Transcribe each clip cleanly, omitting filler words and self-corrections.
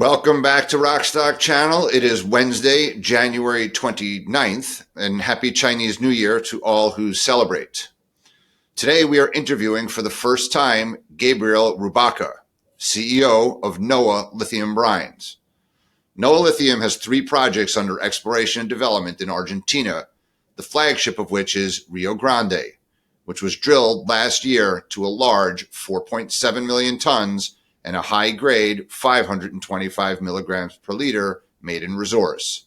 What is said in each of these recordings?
Welcome back to Rockstock Channel. It is Wednesday, January 29th, and happy Chinese New Year to all who celebrate. Today we are interviewing for the first time Gabriel Rubacha, CEO of NOA Lithium Brines. NOA Lithium has 3 projects under exploration and development in Argentina, the flagship of which is Rio Grande, which was drilled last year to a large 4.7 million tons and a high-grade 525 milligrams per liter maiden resource.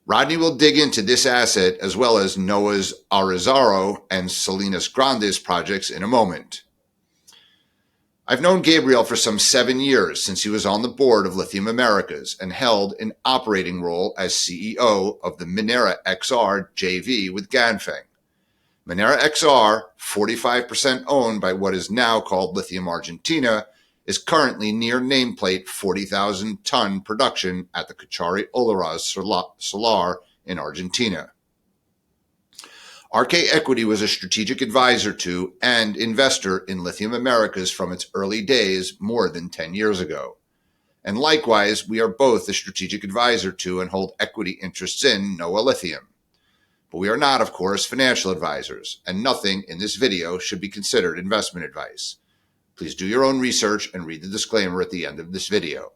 Rodney will dig into this asset as well as NOAA's Arizaro and Salinas Grandes projects in a moment. I've known Gabriel for some 7 years since he was on the board of Lithium Americas and held an operating role as CEO of the Minera XR JV with Ganfeng. Minera XR, 45% owned by what is now called Lithium Argentina, is currently near nameplate 40,000 ton production at the Cauchari-Olaroz Salar in Argentina. RK Equity was a strategic advisor to and investor in Lithium Americas from its early days more than 10 years ago. And likewise, we are both a strategic advisor to and hold equity interests in NOA Lithium. But we are not, of course, financial advisors, and nothing in this video should be considered investment advice. Please do your own research and read the disclaimer at the end of this video.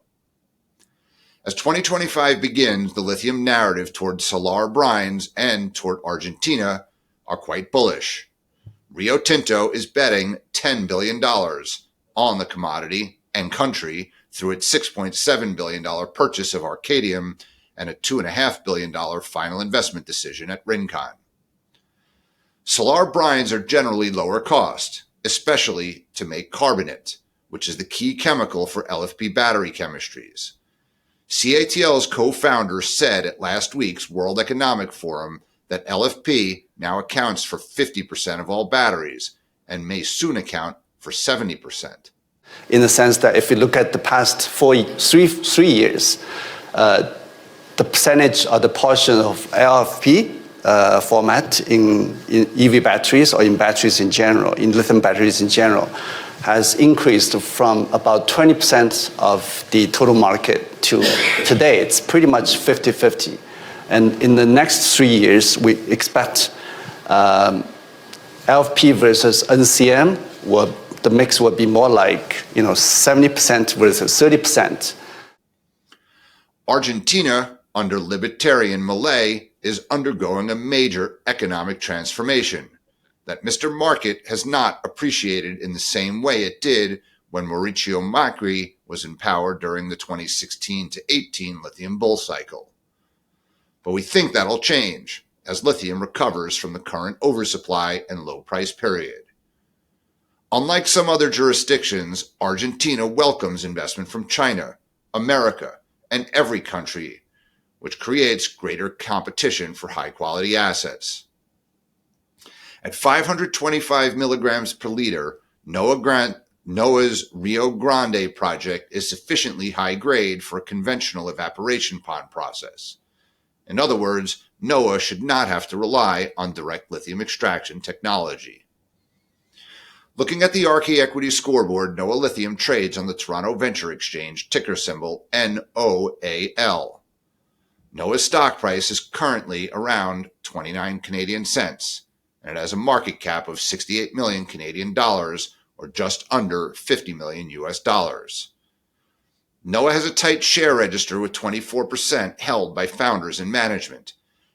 As 2025 begins, the lithium narrative toward Salar brines and toward Argentina are quite bullish. Rio Tinto is betting $10 billion on the commodity and country through its $6.7 billion purchase of Arcadium and a $2.5 billion final investment decision at Rincon. Salar brines are generally lower cost, especially to make carbonate, which is the key chemical for LFP battery chemistries. CATL's co-founder said at last week's World Economic Forum that LFP now accounts for 50% of all batteries and may soon account for 70%. In the sense that if you look at the past 3 years, the percentage or the portion of LFP format in EV batteries or in batteries in general, in lithium batteries in general, has increased from about 20% of the total market to today. It's pretty much 50-50. And in the next 3 years, we expect LFP versus NCM, the mix will be more like 70% versus 30%. Argentina, under libertarian Milei, is undergoing a major economic transformation that Mr. Market has not appreciated in the same way it did when Mauricio Macri was in power during the 2016 to 18 lithium bull cycle. But we think that'll change as lithium recovers from the current oversupply and low price period. Unlike some other jurisdictions, Argentina welcomes investment from China, America, and every country, which creates greater competition for high-quality assets. At 525 milligrams per liter, NOAA's Rio Grande project is sufficiently high-grade for a conventional evaporation pond process. In other words, NOAA should not have to rely on direct lithium extraction technology. Looking at the RK Equity scoreboard, NOA Lithium trades on the Toronto Venture Exchange, ticker symbol NOAL. NOAA's stock price is currently around 29 Canadian cents, and it has a market cap of 68 million Canadian dollars, or just under 50 million US dollars. NOAA has a tight share register with 24% held by founders and management,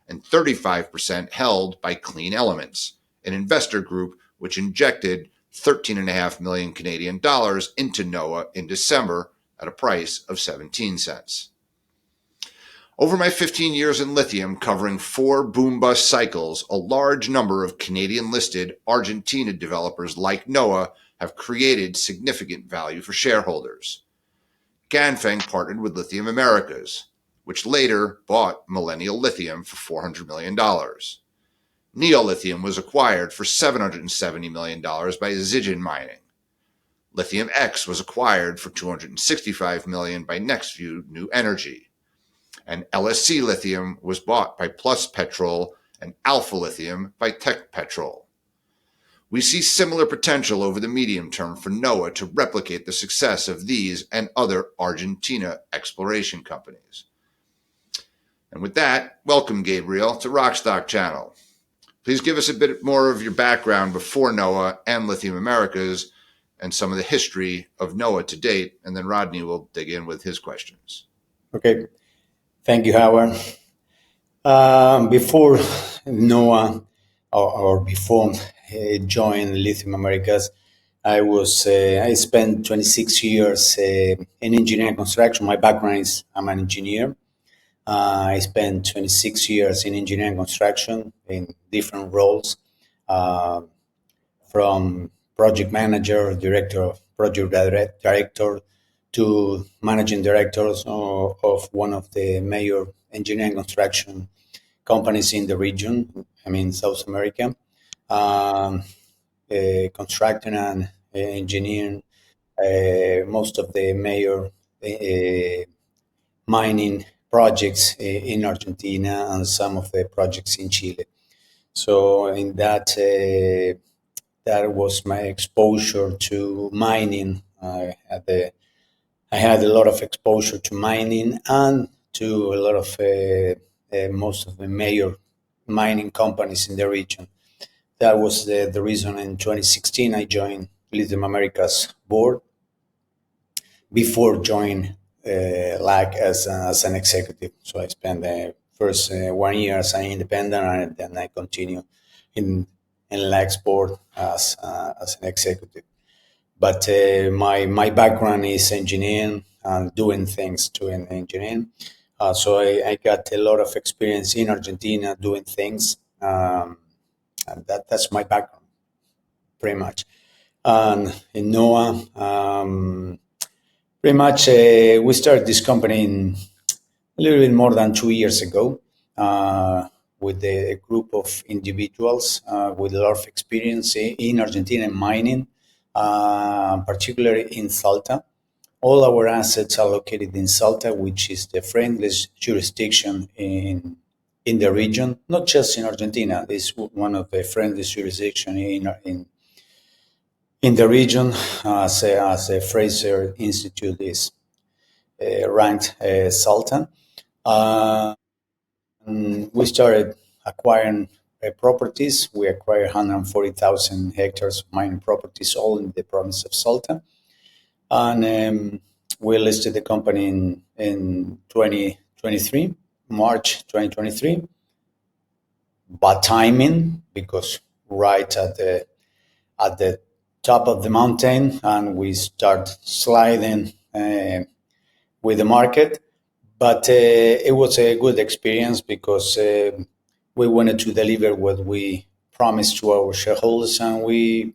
and 35% held by Clean Elements, an investor group which injected 13.5 million Canadian dollars into NOAA in December at a price of 17 cents. Over my 15 years in lithium, covering 4 boom-bust cycles, a large number of Canadian-listed Argentina developers like NOAA have created significant value for shareholders. Ganfeng partnered with Lithium Americas, which later bought Millennial Lithium for $400 million. NEO Lithium was acquired for $770 million by Zijin Mining. Lithium X was acquired for $265 million by Nextview New Energy. And LSC Lithium was bought by Plus Petrol and Alpha Lithium by Tech Petrol. We see similar potential over the medium term for NOAA to replicate the success of these and other Argentina exploration companies. And with that, welcome, Gabriel, to Rockstock Channel. Please give us a bit more of your background before NOAA and Lithium Americas and some of the history of NOAA to date, and then Rodney will dig in with his questions. Okay. Thank you, Howard. Before NOAA or before joining Lithium Americas, I spent 26 years in engineering construction. My background is I'm an engineer. I spent 26 years in engineering construction in different roles, from project manager, director, project director, to managing directors of one of the major engineering construction companies in the region, South America, constructing and engineering most of the major mining projects in Argentina and some of the projects in Chile. So in that was my exposure to mining. I had a lot of exposure to mining and to a lot of most of the major mining companies in the region. That was the reason in 2016 I joined Lithium Americas board before joining LAC as an executive. So I spent the first 1 year as an independent, and then I continue in LAC's board as an executive. But my background is engineering and doing things to engineering. So I got a lot of experience in Argentina doing things. And that's my background, pretty much. And in NOAA, pretty much we started this company a little bit more than 2 years ago with a group of individuals with a lot of experience in Argentina mining, particularly in Salta. All our assets are located in Salta, which is the friendliest jurisdiction in the region, not just in Argentina. It's one of the friendliest jurisdictions in the region, as a Fraser Institute is ranked Salta. We started acquiring properties. We acquired 140,000 hectares of mining properties, all in the province of Salta. And we listed the company in 2023, March 2023. Bad timing, because right at the top of the mountain, and we start sliding with the market. But it was a good experience because we wanted to deliver what we promised to our shareholders, and we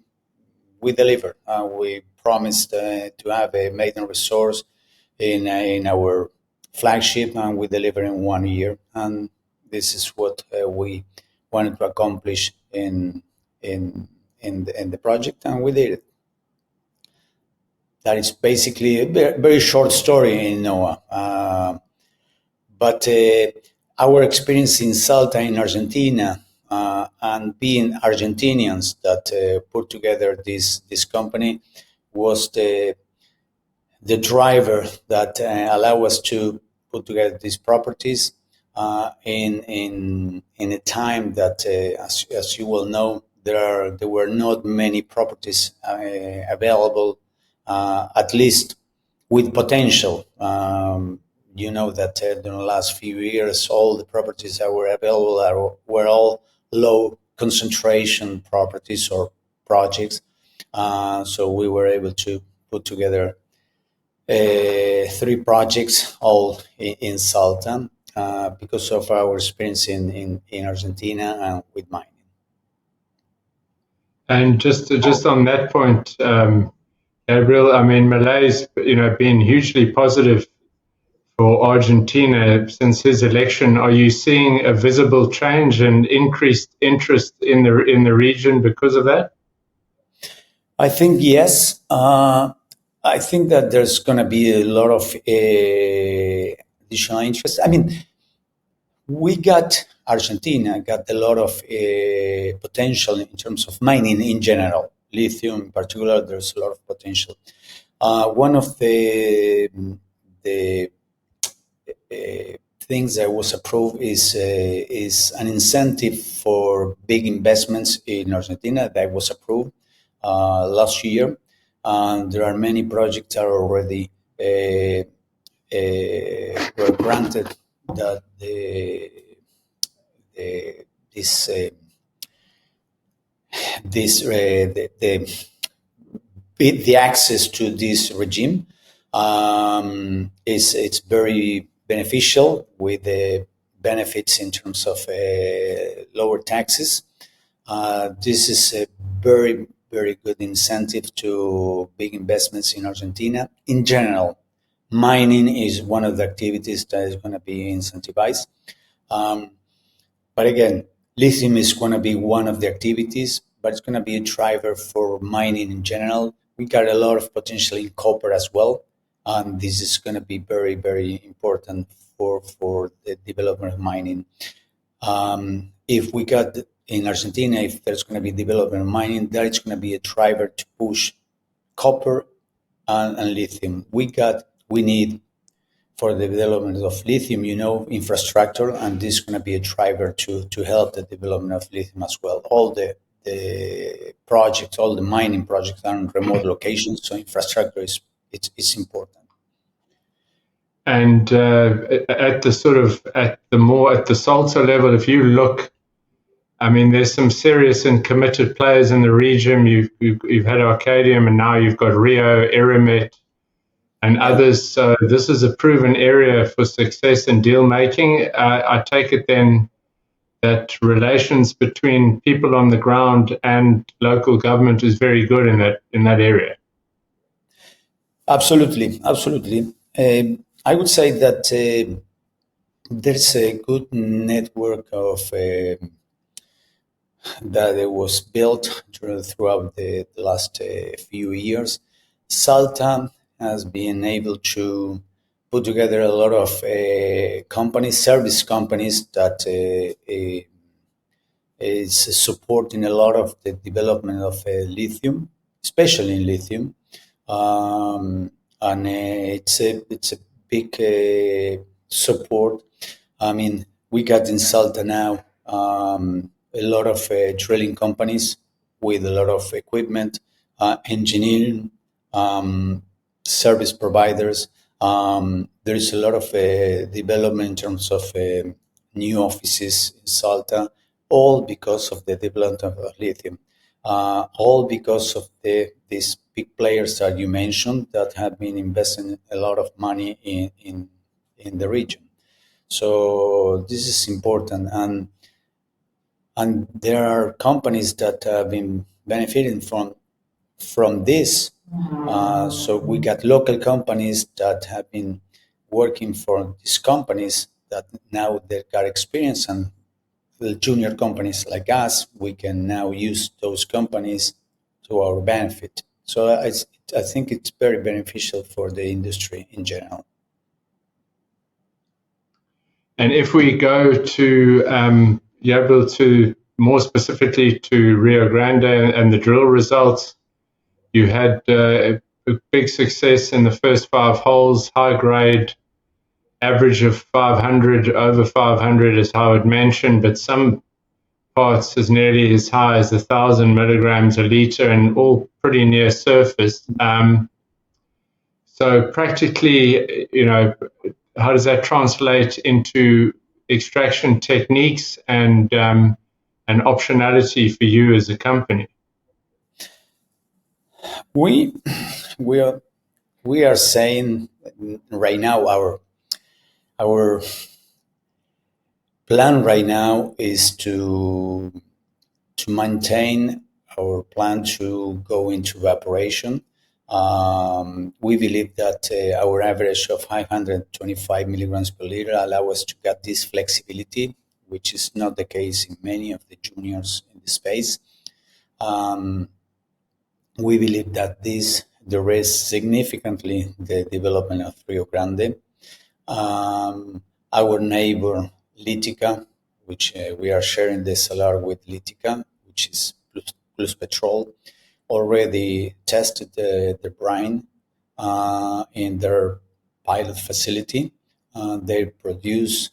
delivered. We promised to have a maiden resource in our flagship, and we delivered in 1 year. And this is what we wanted to accomplish in the project, and we did it. That is basically a very short story in NOAA. But our experience in Salta, in Argentina, and being Argentinians that put together this company was the driver that allowed us to put together these properties in a time that, as you will know, there were not many properties available, at least with potential. You know that in the last few years, all the properties that were available were all low concentration properties or projects. So we were able to put together 3 projects, all in Salta, because of our experience in Argentina and with mining. And just on that point, Gabriel, Milei's been hugely positive for Argentina since his election. Are you seeing a visible change and increased interest in the region because of that? I think yes. I think that there's going to be a lot of additional interest. We got Argentina got a lot of potential in terms of mining in general. Lithium in particular, there's a lot of potential. One of the things that was approved is an incentive for big investments in Argentina that was approved last year. There are many projects that are already were granted that the access to this regime it's very beneficial with the benefits in terms of lower taxes. This is a very, very good incentive to big investments in Argentina. In general, mining is one of the activities that is going to be incentivized. But again, lithium is going to be one of the activities, but it's going to be a driver for mining in general. We got a lot of potential in copper as well, and this is going to be very, very important for the development of mining. If we got in Argentina, if there's going to be development of mining, that is going to be a driver to push copper and lithium. We need for the development of lithium, infrastructure, and this is going to be a driver to help the development of lithium as well. All the projects, all the mining projects are in remote locations, so infrastructure is important. And at the Salta level, if you look, I mean, there's some serious and committed players in the region. You've had Arcadium, and now you've got Rio, Eramet, and others. So this is a proven area for success in deal making. I take it then that relations between people on the ground and local government is very good in that area. Absolutely. I would say that there's a good network of that it was built throughout the last few years. Salta has been able to put together a lot of companies, service companies that is supporting a lot of the development of lithium, especially in lithium, and it's a big support. I mean, we got in Salta now a lot of drilling companies with a lot of equipment, engineering, service providers. There is a lot of development in terms of new offices in Salta, all because of the development of lithium, all because of these big players that you mentioned that have been investing a lot of money in the region. So this is important, and there are companies that have been benefiting from this. So we got local companies that have been working for these companies that now they've got experience, and the junior companies like us, we can now use those companies to our benefit. So I think it's very beneficial for the industry in general. And if we go to Gabriel, to more specifically to Rio Grande and the drill results, you had a big success in the first 5 holes, high grade, average of 500, over 500 as Howard mentioned, but some parts as nearly as high as 1,000 milligrams a liter, and all pretty near surface. So practically, how does that translate into extraction techniques and optionality for you as a company? We are saying right now our plan right now is to maintain our plan to go into evaporation. We believe that our average of 525 milligrams per liter allow us to get this flexibility, which is not the case in many of the juniors in the space. We believe that this de-risks significantly the development of Rio Grande. Our neighbor Litica which we are sharing the Salar with Litica, which is Plus Petrol, already tested the brine in their pilot facility. They produce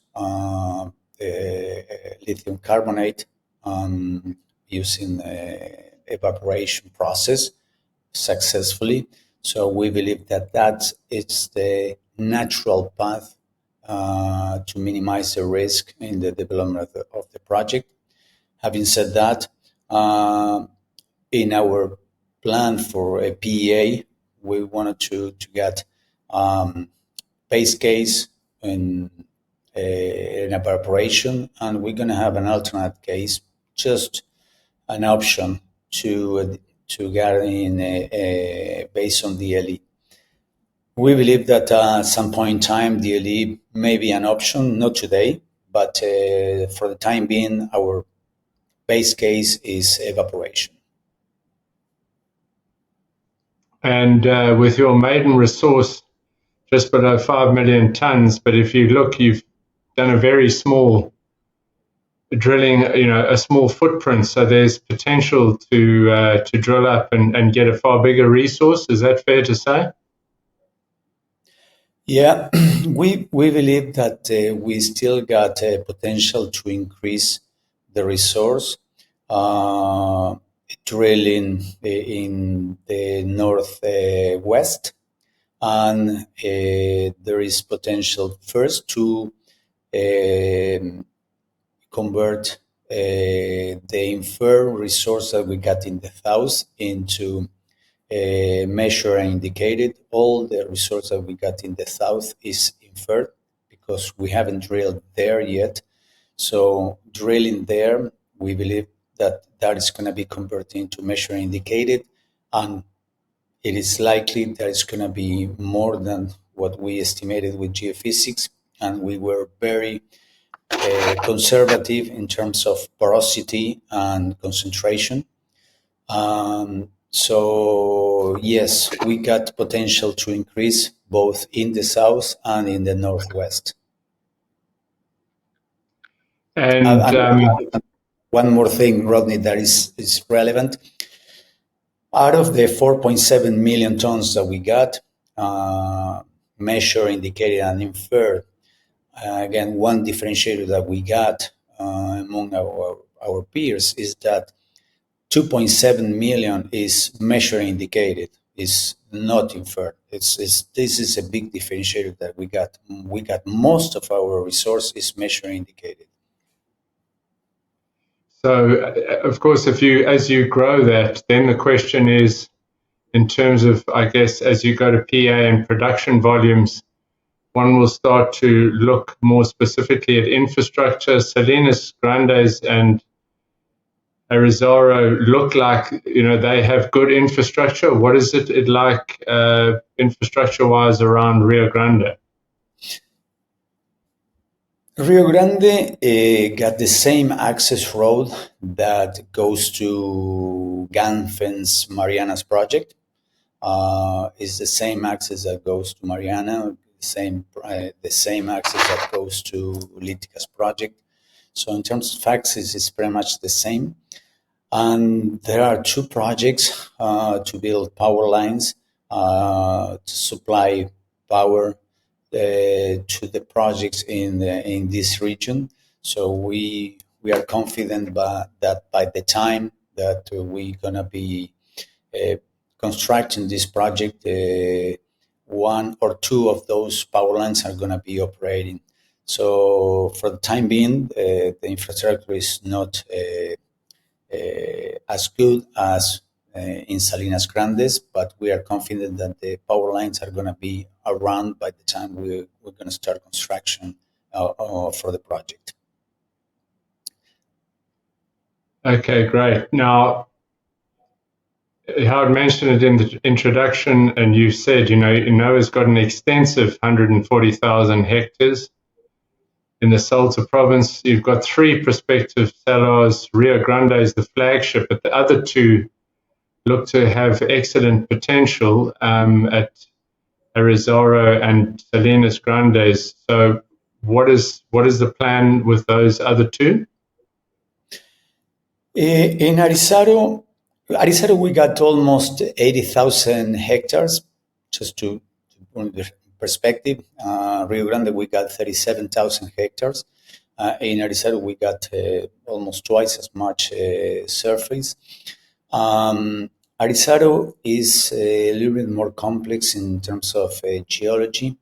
lithium carbonate using evaporation process successfully. So we believe that it's the natural path to minimize the risk in the development of the project. Having said that, in our plan for a PEA, we wanted to get base case in evaporation, and we're going to have an alternate case, just an option to get in based on DLE. We believe that at some point in time, DLE may be an option, not today, but for the time being, our base case is evaporation. And with your maiden resource just below 5 million tons, but if you look, you've done a very small drilling, a small footprint, so there's potential to drill up and get a far bigger resource. Is that fair to say? Yeah, we believe that we still got potential to increase the resource. Drilling in the northwest, and there is potential first to convert the inferred resource that we got in the south into measured and indicated. All the resource that we got in the south is inferred because we haven't drilled there yet. So drilling there, we believe that is going to be converted into measured and indicated, and it is likely that it's going to be more than what we estimated with geophysics, and we were very conservative in terms of porosity and concentration. So yes, we got potential to increase both in the south and in the northwest. And one more thing, Rodney, that is relevant. Out of the 4.7 million tons that we got, measured, indicated, and inferred, again, one differentiator that we got among our peers is that 2.7 million is measured, indicated, is not inferred. This is a big differentiator that we got. We got most of our resource is measured, indicated. So, of course, as you grow that, then the question is, in terms of, I guess, as you go to PA and production volumes, one will start to look more specifically at infrastructure. Salinas, Grandes, and Arizaro look like, they have good infrastructure. What is it like infrastructure-wise around Rio Grande? Rio Grande got the same access road that goes to Ganfen's Mariana's project. It's the same access that goes to Mariana, the same access that goes to Litica's project. So in terms of access, it's pretty much the same. And there are two projects to build power lines to supply power to the projects in this region. So we are confident that by the time that we're gonna be constructing this project, one or two of those power lines are gonna be operating. So for the time being, the infrastructure is not as good as in Salinas Grandes, but we are confident that the power lines are going to be around by the time we're going to start construction for the project. Okay, great. Now, Howard mentioned it in the introduction, and you said, NOAA's got an extensive 140,000 hectares in the Salta province. You've got 3 prospective salars. Rio Grande is the flagship, but the other 2 look to have excellent potential at Arizaro and Salinas Grandes. So what is the plan with those other 2? In Arizaro, we got almost 80,000 hectares, just to put the perspective. Rio Grande, we got 37,000 hectares. In Arizaro, we got almost twice as much surface. Arizaro is a little bit more complex in terms of geology.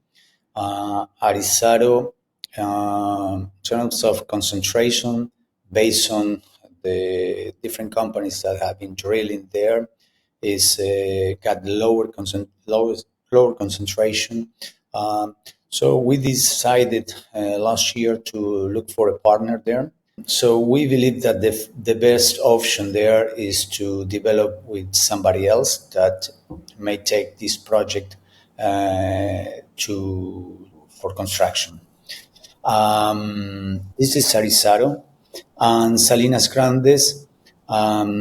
Arizaro, in terms of concentration, based on the different companies that have been drilling there, is got lower concentration. So we decided last year to look for a partner there. So we believe that the best option there is to develop with somebody else that may take this project for construction. This is Arizaro and Salinas Grandes. Our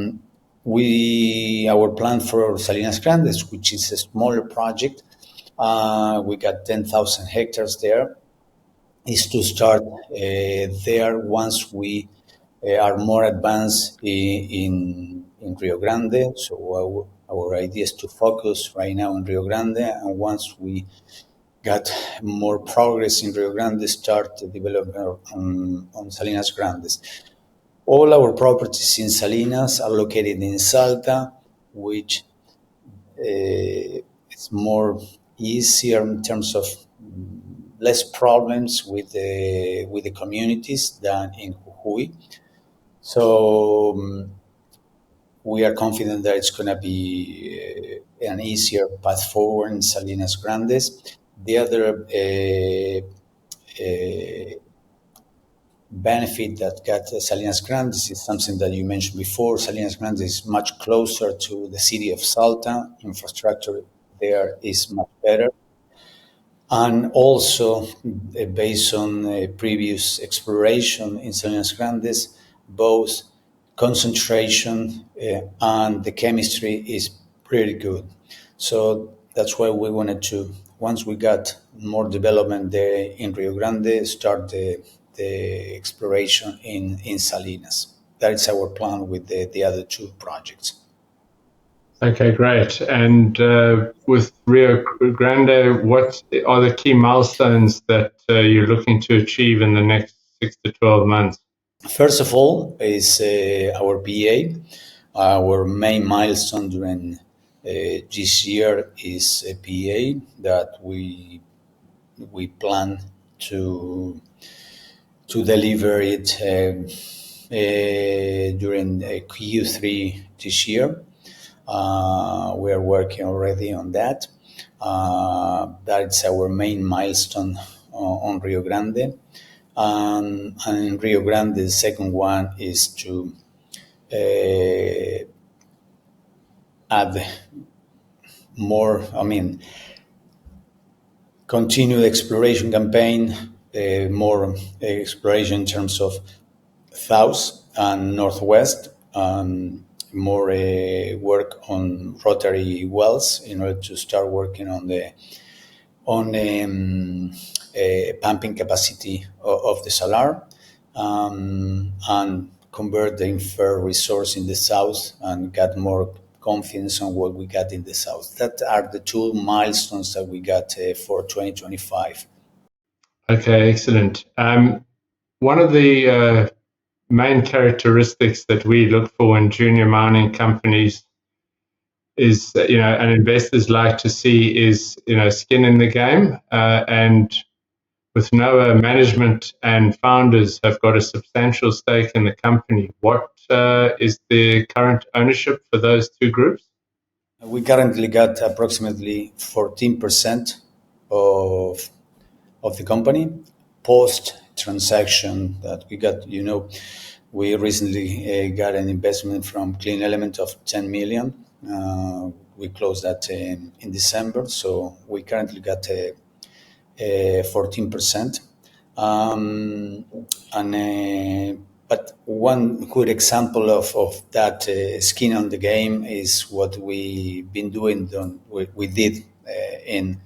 plan for Salinas Grandes, which is a smaller project, we got 10,000 hectares there, is to start there once we are more advanced in Rio Grande. So our idea is to focus right now in Rio Grande, and once we got more progress in Rio Grande, start the development on Salinas Grandes. All our properties in Salinas are located in Salta, which is more easier in terms of less problems with the communities than in Jujuy. So we are confident that it's going to be an easier path forward in Salinas Grandes. The other benefit that got Salinas Grandes is something that you mentioned before. Salinas Grandes is much closer to the city of Salta. Infrastructure there is much better. And also, based on previous exploration in Salinas Grandes, both concentration and the chemistry is pretty good. So that's why we wanted to, once we got more development there in Rio Grande, start the exploration in Salinas. That is our plan with the other two projects. Okay, great. And with Rio Grande, what are the key milestones that you're looking to achieve in the next 6 to 12 months? First of all is our PA. Our main milestone during this year is a PA that we plan to deliver it during Q3 this year. We are working already on that. That's our main milestone on Rio Grande. And in Rio Grande, the second one is to add more, continue the exploration campaign, more exploration in terms of south and northwest, more work on rotary wells in order to start working on the pumping capacity of the Salar, and convert the inferred resource in the south and get more confidence on what we got in the south. That are the two milestones that we got for 2025. Okay, excellent. One of the main characteristics that we look for in junior mining companies is, and investors like to see is, skin in the game. And with NOA, management and founders have got a substantial stake in the company. What is the current ownership for those two groups? We currently got approximately 14% of the company. Post transaction that we got, we recently got an investment from Clean Element of 10 million. We closed that in December, so we currently got 14%. But one good example of that skin on the game is what we've been doing. We did in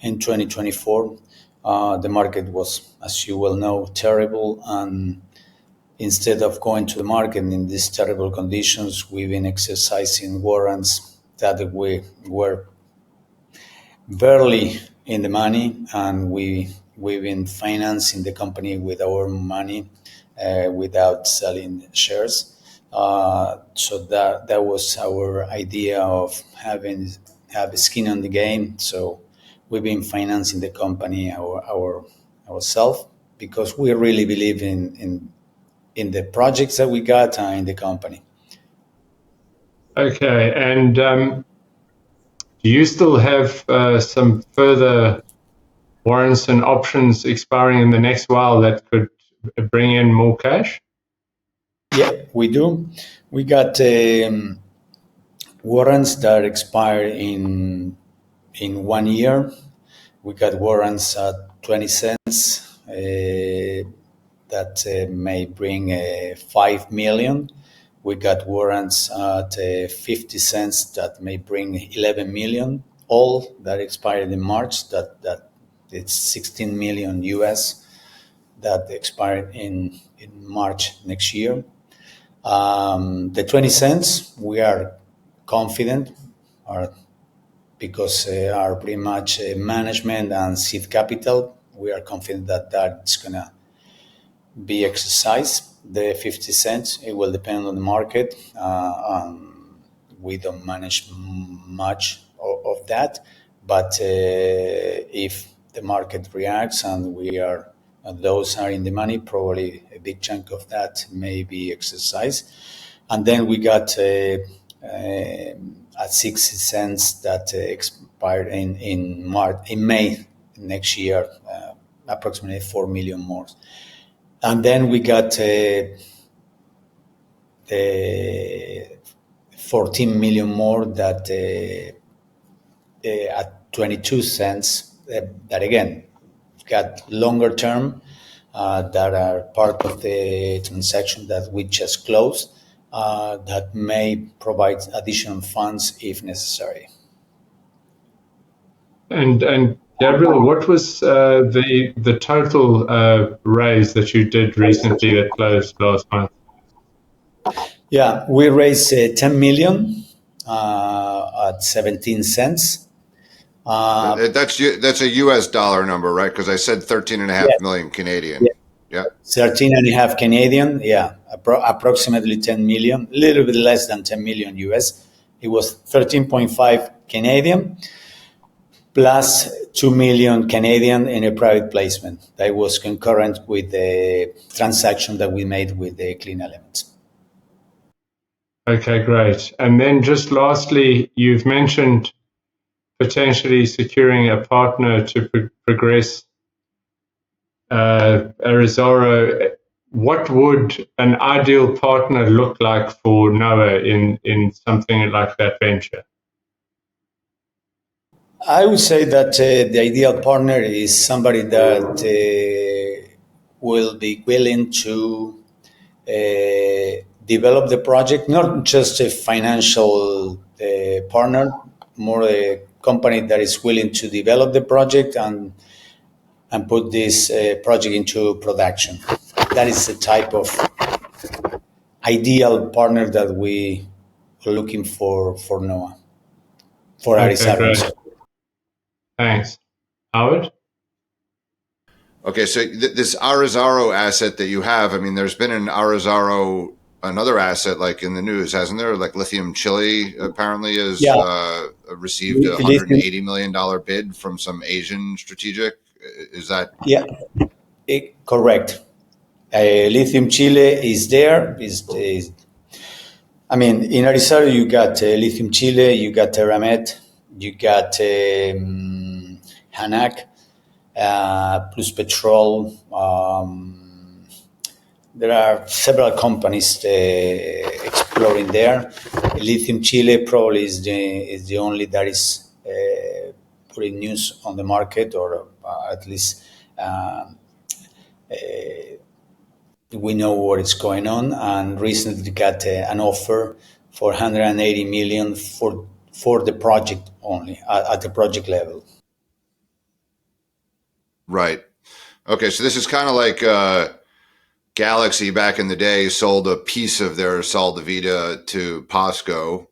2024. The market was, as you well know, terrible, and instead of going to the market in these terrible conditions, we've been exercising warrants that we were barely in the money, and we've been financing the company with our money without selling shares. So that was our idea of have a skin on the game. So we've been financing the company ourselves because we really believe in the projects that we got in the company. Okay, and do you still have some further warrants and options expiring in the next while that could bring in more cash? Yeah, we do. We got warrants that expire in 1 year. We got warrants at 20 cents that may bring 5 million. We got warrants at 50 cents that may bring 11 million. All that expired in March, that it's 16 million US that expired in March next year. The 20 cents, we are confident, because are pretty much management and seed capital. We are confident that that's going to be exercised. The 50 cents, it will depend on the market. We don't manage much of that, but if the market reacts and those are in the money, probably a big chunk of that may be exercised. And then we got at 60 cents that expired in May next year, approximately 4 million more. And then we got 14 million more that at 22 cents, that again got longer term, that are part of the transaction that we just closed, that may provide additional funds if necessary. And Gabriel, what was the total raise that you did recently that closed last month? Yeah, we raised 10 million at 17 cents. That's a US dollar number, right? Because I said 13.5 million Canadian. Yeah. 13.5 Canadian, yeah, approximately 10 million, a little bit less than 10 million US. It was 13.5 Canadian plus 2 million Canadian in a private placement. That was concurrent with the transaction that we made with the Clean Elements. Okay, great. And then just lastly, you've mentioned potentially securing a partner to progress Arizaro. What would an ideal partner look like for NOA in something like that venture? I would say that the ideal partner is somebody that will be willing to develop the project, not just a financial partner, more a company that is willing to develop the project and put this project into production. That is the type of ideal partner that we are looking for NOA, for Arizaro. Great. Thanks. Howard? Okay, so this Arizaro asset that you have, I mean, there's been another asset like in the news, hasn't there? Like Lithium Chile apparently has received a $180 million bid from some Asian strategic. Is that? Yeah, correct. Lithium Chile is there. I mean, in Arizaro, you got Lithium Chile, you got Terramet, you got Hanak, Plus Petrol. There are several companies exploring there. Lithium Chile probably is the only that is putting news on the market, or at least we know what is going on. And recently got an offer for 180 million for the project only at the project level. Right. Okay, so this is kind of like Galaxy back in the day sold a piece of their Sal de Vida to POSCO.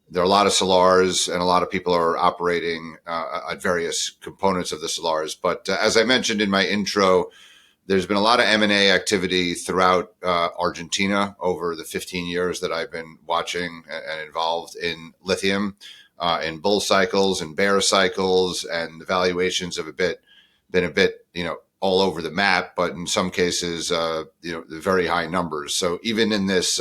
There are a lot of salars, and a lot of people are operating at various components of the salars. But as I mentioned in my intro, there's been a lot of M&A activity throughout Argentina over the 15 years that I've been watching and involved in lithium, in bull cycles and bear cycles, and the valuations have been a bit, all over the map, but in some cases, very high numbers. So even in this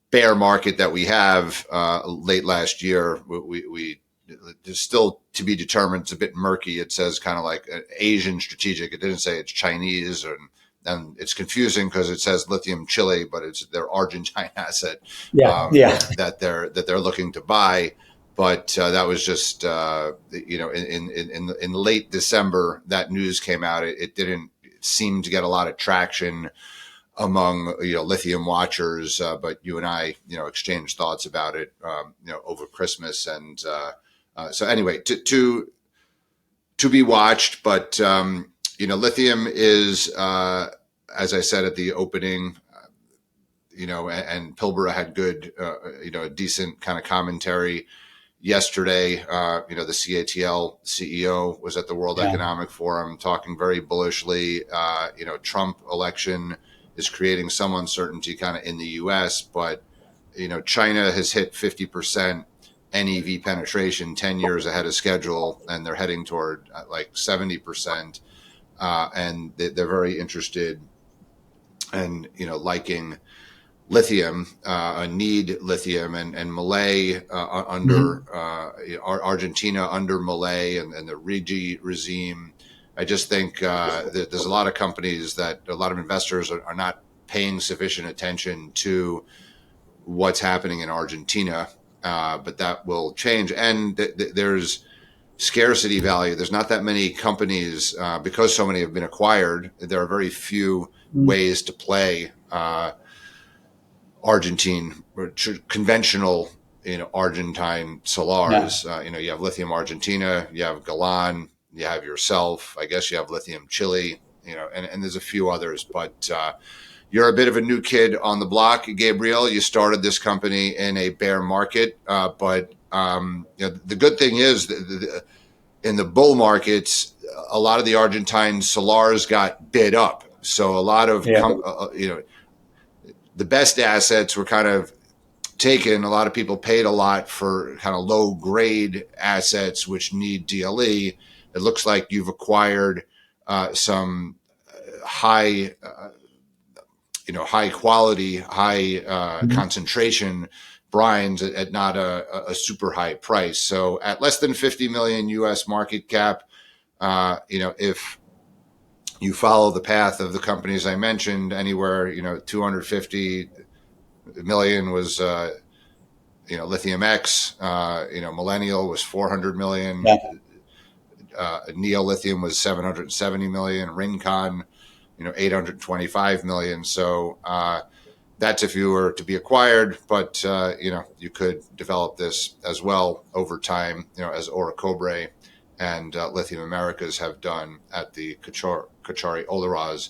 bear market that we have late last year, we there's still to be determined. It's a bit murky. It says kind of like Asian strategic. It didn't say it's Chinese, and it's confusing because it says lithium Chile, but it's their Argentine asset that they're looking to buy. But that was just in late December that news came out. It didn't seem to get a lot of traction among lithium watchers, but you and I exchanged thoughts about it over Christmas, and so anyway, to be watched. But lithium is as I said at the opening, and Pilbara had good a decent kind of commentary yesterday. The CATL CEO was at the World Economic Forum talking very bullishly. Trump election is creating some uncertainty kind of in the U.S., but China has hit 50% NEV penetration 10 years ahead of schedule, and they're heading toward like 70%. And they're very interested and liking lithium, need lithium, and Milei under Argentina under Milei and the Rigi regime. I just think that there's a lot of companies that a lot of investors are not paying sufficient attention to what's happening in Argentina, but that will change. And there's scarcity value. There's not that many companies because so many have been acquired. There are very few ways to play Argentine or conventional, Argentine salars. You have Lithium Argentina, you have Galan, you have yourself. I guess you have Lithium Chile, and there's a few others. But you're a bit of a new kid on the block, Gabriel. You started this company in a bear market, but the good thing is in the bull markets, a lot of the Argentine salars got bid up. So a lot of the best assets were kind of taken. A lot of people paid a lot for kind of low grade assets which need DLE. It looks like you've acquired some high quality, high concentration brines at not a super high price. So at less than 50 million US market cap, if you follow the path of the companies I mentioned, anywhere, 250 million was, Lithium X, Millennial was 400 million. Neo Lithium was 770 million. Rincon, 825 million. So that's if you were to be acquired, but you could develop this as well over time, as Orocobre and Lithium Americas have done at the Cauchari Olaroz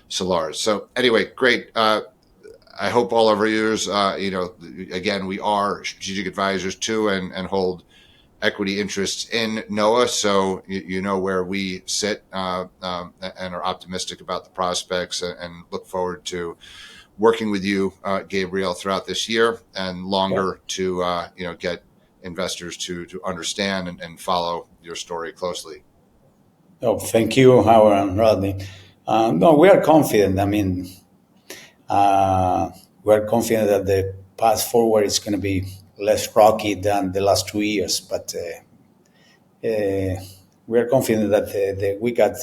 salars. So anyway, great. I hope all of our viewers, again, we are strategic advisors too, and hold equity interests in NOA. So you know where we sit and are optimistic about the prospects, and look forward to working with you, Gabriel, throughout this year and longer to get investors to understand and follow your story closely. Oh, thank you, Howard and Rodney. No, we are confident. I mean, we are confident that the path forward is going to be less rocky than the last 2 years, but we are confident that we got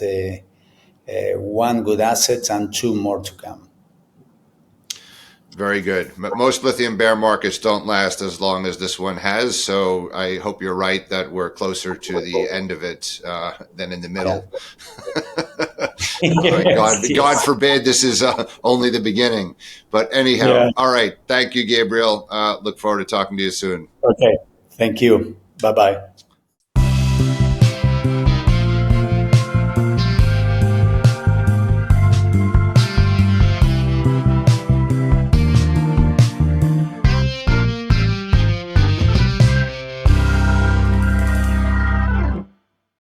one good asset and two more to come. Very good. Most lithium bear markets don't last as long as this one has, so I hope you're right that we're closer to the end of it than in the middle. God forbid this is only the beginning. But anyhow, all right. Thank you, Gabriel. Look forward to talking to you soon. Okay. Thank you. Bye-bye.